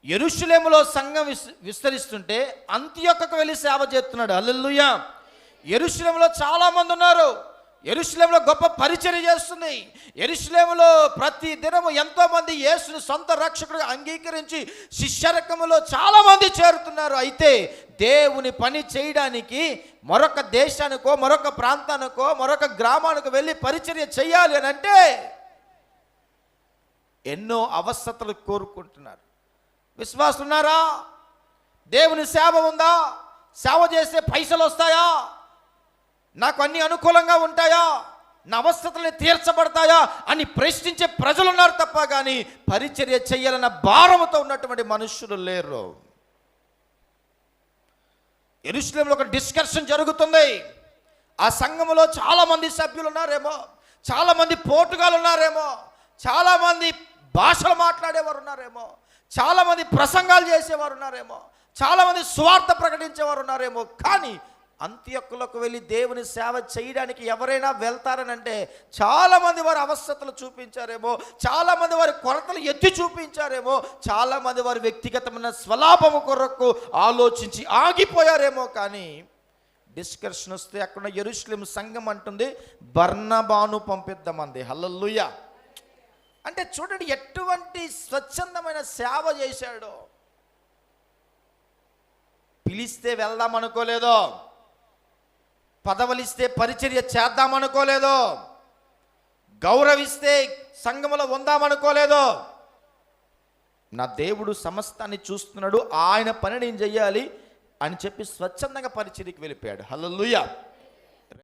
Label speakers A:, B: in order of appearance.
A: యెరూషలేములో సంఘం విస్తరిస్తుంటే అంతియొక్కకు వెళ్ళి సేవ చేస్తున్నాడు. హల్లెలూయా. యెరూషలేములో చాలామంది ఉన్నారు. యెరూషలేములో గొప్ప పరిచర్య చేస్తుంది. యెరూషలేములో ప్రతి దినము ఎంతోమంది యేసుని సొంత రక్షకుడిగా అంగీకరించి శిష్యరకములో చాలామంది చేరుతున్నారు. అయితే దేవుని పని చేయడానికి మరొక దేశానికో మరొక ప్రాంతానికో మరొక గ్రామానికి వెళ్ళి పరిచర్య చేయాలి అని అంటే ఎన్నో అవస్థతలు కోరుకుంటున్నారు. విశ్వాసులు ఉన్నారా? దేవుని సేవ ఉందా? సేవ చేస్తే పైసలు వస్తాయా? నాకు అన్ని అనుకూలంగా ఉంటాయా? నా అవస్థతల్ని తీర్చబడతాయా అని ప్రశ్నించే ప్రజలు ఉన్నారు తప్ప కానీ పరిచర్య చేయాలన్న భారముతో ఉన్నటువంటి మనుషులు లేరు. యెరూషలేములో ఒక డిస్కషన్ జరుగుతుంది. ఆ సంఘములో చాలామంది సభ్యులు ఉన్నారేమో, చాలామంది పోటుగాలు ఉన్నారేమో, చాలామంది భాషలు మాట్లాడేవారు ఉన్నారేమో, చాలామంది ప్రసంగాలు చేసేవారు ఉన్నారేమో, చాలామంది సువార్త ప్రకటించేవారు ఉన్నారేమో. కానీ అంత్యొక్కలకు వెళ్ళి దేవుని సేవ చేయడానికి ఎవరైనా వెళ్తారని అంటే చాలామంది వారి అవస్థతలు చూపించారేమో, చాలామంది వారి కొరతలు ఎత్తి చూపించారేమో, చాలామంది వారి వ్యక్తిగతమైన స్వలాభము కొరకు ఆలోచించి ఆగిపోయారేమో. కానీ డిస్కషన్ వస్తే అక్కడ యెరూషలేము సంఘం అంటుంది బర్నబాను పంపిద్దామంది. హల్లెలూయా. అంటే చూడండి ఎటువంటి స్వచ్ఛందమైన సేవ చేశాడో. పిలిస్తే వెళ్దామనుకోలేదో, పదవులిస్తే పరిచర్య చేద్దామనుకోలేదో, గౌరవిస్తే సంఘములో ఉందామనుకోలేదో. నా దేవుడు సమస్తాన్ని చూస్తున్నాడు, ఆయన పని నేను చెయ్యాలి అని చెప్పి స్వచ్ఛందంగా పరిచర్యకి వెళ్ళిపోయాడు. హల్లెలూయా.